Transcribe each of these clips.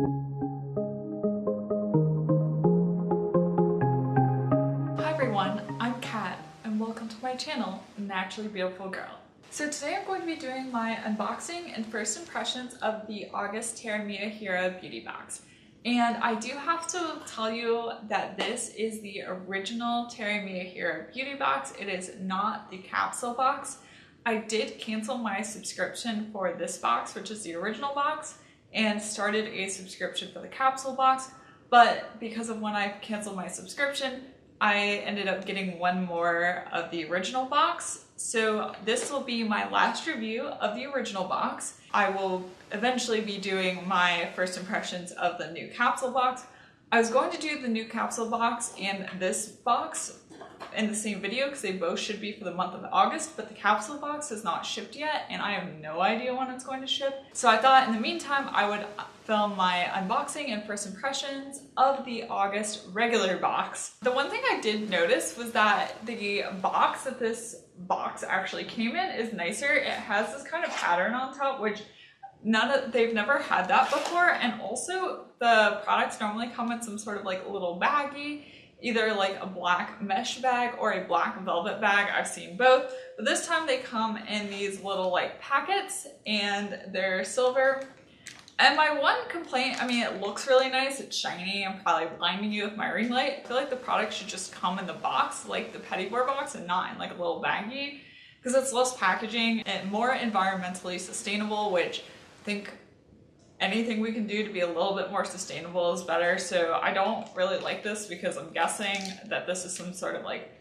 Hi everyone, I'm Kat and welcome to my channel, Naturally Beautiful Girl. So today I'm going to be doing my unboxing and first impressions of the August Teri Miyahira Beauty Box. And I do have to tell you that this is the original Teri Miyahira Beauty Box. It is not the capsule box. I did cancel my subscription for this box, which is the original box, and started a subscription for the capsule box. But because of when I canceled my subscription, I ended up getting one more of the original box. So this will be my last review of the original box. I will eventually be doing my first impressions of the new capsule box. I was going to do the new capsule box and this box in the same video because they both should be for the month of August, but the capsule box is not shipped yet and I have no idea when it's going to ship. So I thought in the meantime I would film my unboxing and first impressions of the August regular box. The one thing I did notice was that the box that this box actually came in is nicer. It has this kind of pattern on top, which they've never had that before, and also the products normally come in some sort of like little baggie, either like a black mesh bag or a black velvet bag. I've seen both, but this time they come in these little like packets and they're silver. And my one complaint, I mean, it looks really nice, it's shiny, I'm probably blinding you with my ring light. I feel like the product should just come in the box, like the Petit Bour box, and not in like a little baggie, because it's less packaging and more environmentally sustainable, which I think anything we can do to be a little bit more sustainable is better. So I don't really like this because I'm guessing that this is some sort of like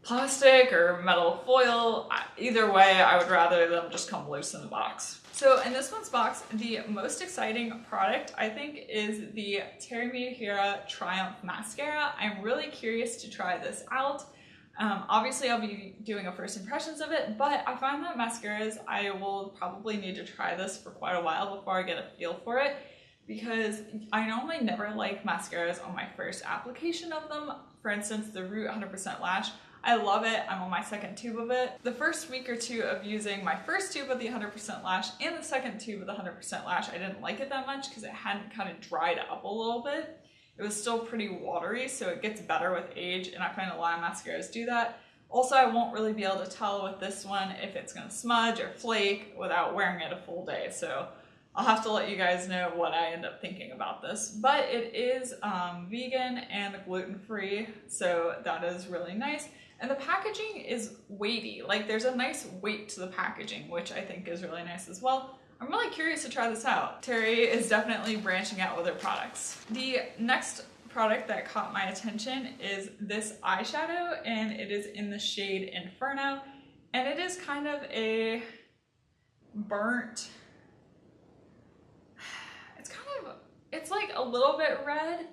plastic or metal foil. Either way, I would rather them just come loose in the box. So in this month's box, the most exciting product I think is the Teri Miyahira Triumph Mascara. I'm really curious to try this out. Obviously I'll be doing a first impressions of it, but I find that mascaras, I will probably need to try this for quite a while before I get a feel for it, because I normally never like mascaras on my first application of them. For instance, the Root 100% Lash. I love it. I'm on my second tube of it. The first week or two of using my first tube of the 100% Lash and the second tube of the 100% Lash, I didn't like it that much because it hadn't kind of dried up a little bit. It was still pretty watery, so it gets better with age, and I find a lot of mascaras do that. Also, I won't really be able to tell with this one if it's going to smudge or flake without wearing it a full day, so I'll have to let you guys know what I end up thinking about this. But it is vegan and gluten-free, so that is really nice. And the packaging is weighty, like there's a nice weight to the packaging, which I think is really nice as well. I'm really curious to try this out. Teri is definitely branching out with their products. The next product that caught my attention is this eyeshadow, and it is in the shade Inferno, and it is kind of a burnt, it's like a little bit red,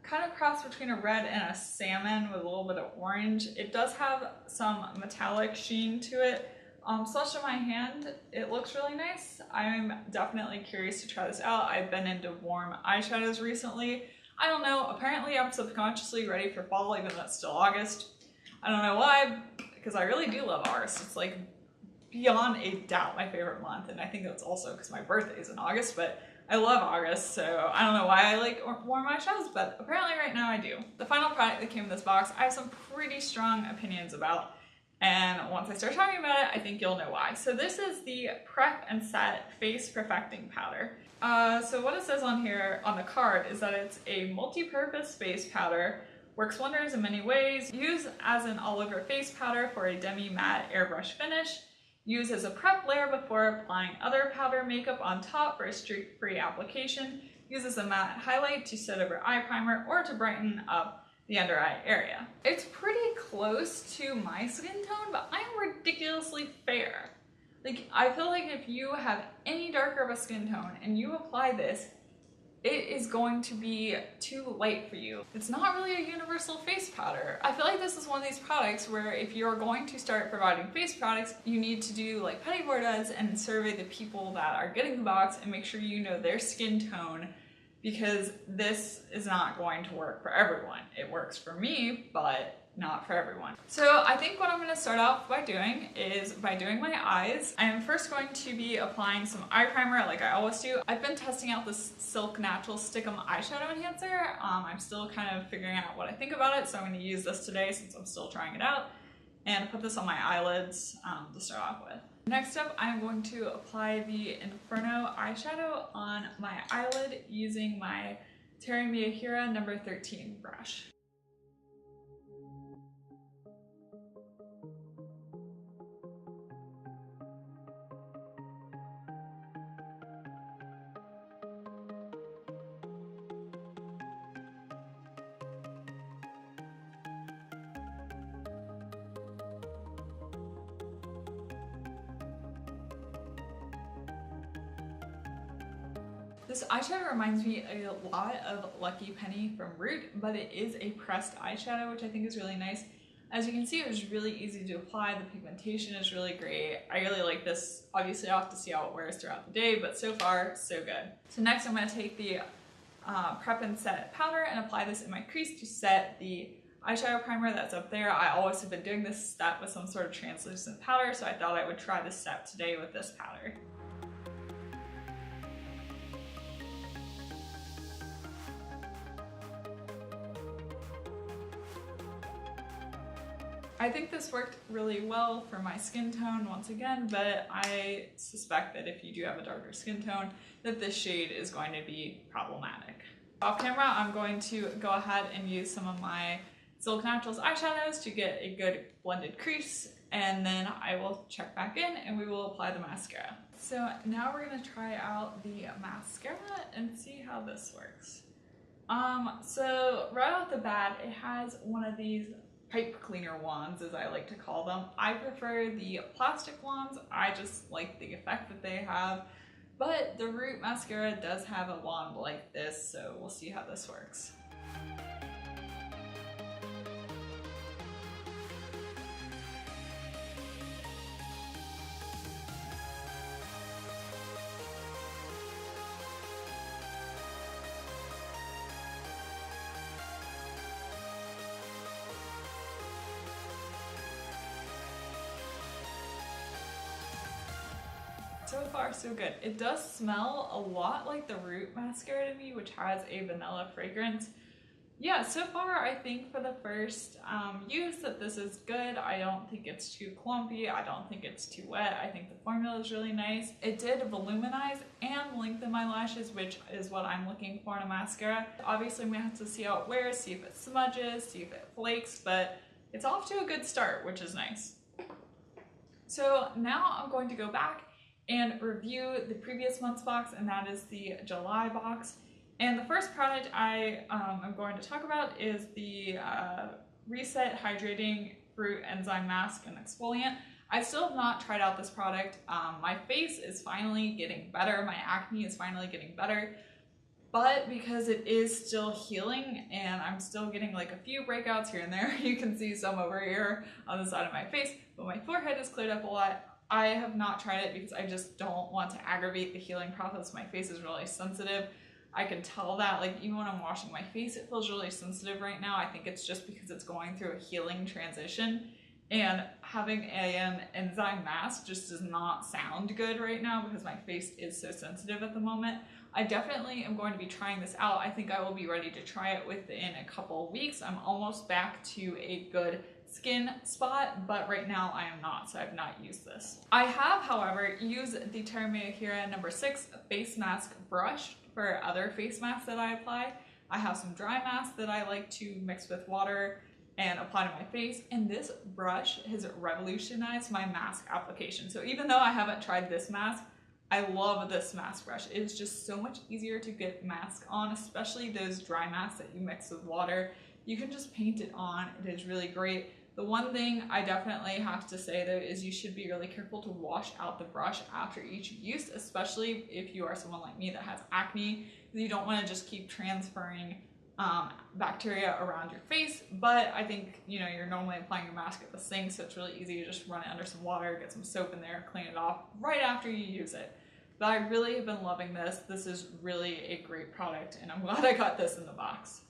kind of cross between a red and a salmon with a little bit of orange. It does have some metallic sheen to it. Swatched on my hand, it looks really nice. I'm definitely curious to try this out. I've been into warm eyeshadows recently. I don't know, apparently I'm subconsciously ready for fall even though it's still August. I don't know why, because I really do love August. It's like beyond a doubt my favorite month, and I think that's also because my birthday is in August, but I love August, so I don't know why I like warm eyeshadows, but apparently right now I do. The final product that came in this box, I have some pretty strong opinions about, and once I start talking about it, I think you'll know why. So this is the Prep and Set Face Perfecting Powder. So what it says on here, on the card, is that it's a multi-purpose face powder, works wonders in many ways, use as an all-over face powder for a demi-matte airbrush finish, use as a prep layer before applying other powder makeup on top for a streak-free application, use as a matte highlight to set over eye primer or to brighten up the under eye area. It's pretty close to my skin tone, but I'm ridiculously fair. Like, I feel like if you have any darker of a skin tone and you apply this, it is going to be too light for you. It's not really a universal face powder. I feel like this is one of these products where if you're going to start providing face products, you need to do like Petit Bour does and survey the people that are getting the box and make sure you know their skin tone because this is not going to work for everyone. It works for me, but not for everyone. So I think what I'm going to start off by doing is by doing my eyes. I am first going to be applying some eye primer like I always do. I've been testing out this Silk Natural Stickum eyeshadow enhancer. I'm still kind of figuring out what I think about it, so I'm going to use this today since I'm still trying it out, and put this on my eyelids to start off with. Next up, I'm going to apply the Inferno Eyeshadow on my eyelid using my Teri Miyahira number 13 brush. This eyeshadow reminds me a lot of Lucky Penny from Root, but it is a pressed eyeshadow, which I think is really nice. As you can see, it was really easy to apply. The pigmentation is really great. I really like this. Obviously, I'll have to see how it wears throughout the day, but so far, so good. So next, I'm going to take the Prep and Set powder and apply this in my crease to set the eyeshadow primer that's up there. I always have been doing this step with some sort of translucent powder, so I thought I would try this step today with this powder. I think this worked really well for my skin tone once again, but I suspect that if you do have a darker skin tone, that this shade is going to be problematic. Off camera, I'm going to go ahead and use some of my Silk Naturals eyeshadows to get a good blended crease, and then I will check back in and we will apply the mascara. So now we're gonna try out the mascara and see how this works. So right off the bat, it has one of these pipe cleaner wands, as I like to call them. I prefer the plastic wands. I just like the effect that they have, but the Root mascara does have a wand like this, so we'll see how this works. So far, so good. It does smell a lot like the Root mascara to me, which has a vanilla fragrance. Yeah, so far I think for the first use that this is good. I don't think it's too clumpy. I don't think it's too wet. I think the formula is really nice. It did voluminize and lengthen my lashes, which is what I'm looking for in a mascara. Obviously, I'm gonna have to see how it wears, see if it smudges, see if it flakes, but it's off to a good start, which is nice. So now I'm going to go back and review the previous month's box, and that is the July box. And the first product I am going to talk about is the Reset Hydrating Fruit Enzyme Mask and Exfoliant. I still have not tried out this product. My face is finally getting better, my acne is finally getting better, but because it is still healing and I'm still getting like a few breakouts here and there, you can see some over here on the side of my face, but my forehead has cleared up a lot. I have not tried it because I just don't want to aggravate the healing process. My face is really sensitive. I can tell that, like, even when I'm washing my face, it feels really sensitive right now. I think it's just because it's going through a healing transition, and having an enzyme mask just does not sound good right now because my face is so sensitive at the moment. I definitely am going to be trying this out. I think I will be ready to try it within a couple of weeks. I'm almost back to a good skin spot, but right now I am not, so I've not used this. I have, however, used the Teri Miyahira number 6 face mask brush for other face masks that I apply. I have some dry masks that I like to mix with water and apply to my face, and this brush has revolutionized my mask application. So even though I haven't tried this mask, I love this mask brush. It is just so much easier to get mask on, especially those dry masks that you mix with water. You can just paint it on. It is really great. The one thing I definitely have to say though is you should be really careful to wash out the brush after each use, especially if you are someone like me that has acne, because you don't want to just keep transferring bacteria around your face. But I think, you know, you're normally applying your mask at the sink, so it's really easy to just run it under some water, get some soap in there, clean it off right after you use it. but I really have been loving this. This is really a great product and I'm glad I got this in the box.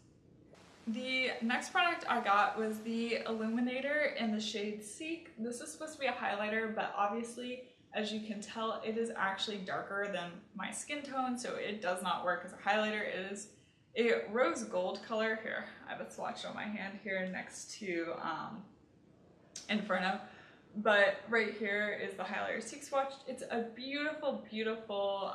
The next product I got was the Illuminator in the shade Seek. This is supposed to be a highlighter, but obviously, as you can tell, it is actually darker than my skin tone, so it does not work as a highlighter. It is a rose gold color. Here, I have it swatched on my hand here next to Inferno. But right here is the highlighter Seek swatch. It's a beautiful, beautiful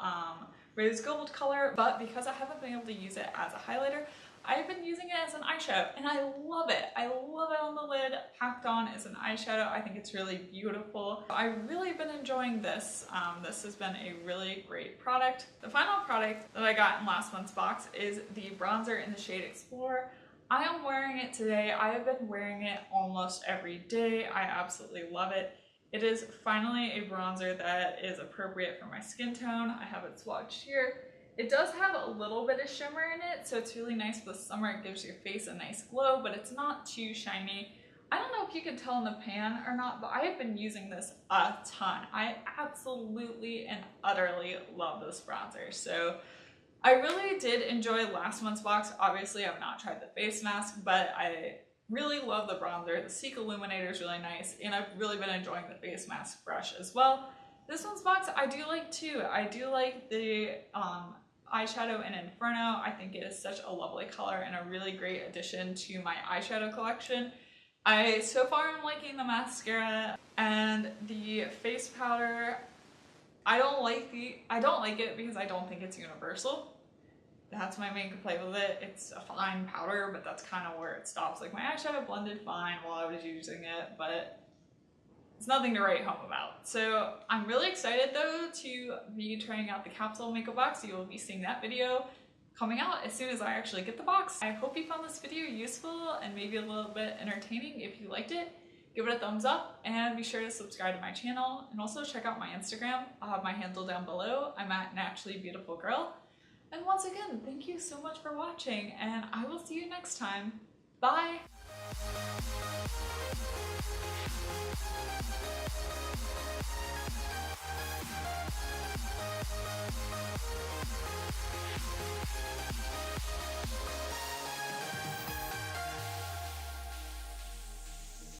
rose gold color, but because I haven't been able to use it as a highlighter, I've been using it as an eyeshadow and I love it. I love it on the lid, packed on as an eyeshadow. I think it's really beautiful. I've really been enjoying this. This has been a really great product. The final product that I got in last month's box is the bronzer in the shade Explore. I am wearing it today. I have been wearing it almost every day. I absolutely love it. It is finally a bronzer that is appropriate for my skin tone. I have it swatched here. It does have a little bit of shimmer in it, so it's really nice for the summer. It gives your face a nice glow, but it's not too shiny. I don't know if you can tell in the pan or not, but I have been using this a ton. I absolutely and utterly love this bronzer. So I really did enjoy last month's box. Obviously, I've not tried the face mask, but I really love the bronzer. The Seek Illuminator is really nice, and I've really been enjoying the face mask brush as well. This one's box I do like too. I do like the eyeshadow in Inferno. I think it is such a lovely color and a really great addition to my eyeshadow collection. So far I'm liking the mascara and the face powder. I don't like it because I don't think it's universal. That's my main complaint with it. It's a fine powder, but that's kind of where it stops. Like my eyeshadow blended fine while I was using it, but it's nothing to write home about. So I'm really excited though to be trying out the Capsule makeup box. You will be seeing that video coming out as soon as I actually get the box. I hope you found this video useful and maybe a little bit entertaining. If you liked it, give it a thumbs up and be sure to subscribe to my channel and also check out my Instagram. I'll have my handle down below. I'm at naturallybeautifulgirl. And once again, thank you so much for watching and I will see you next time. Bye!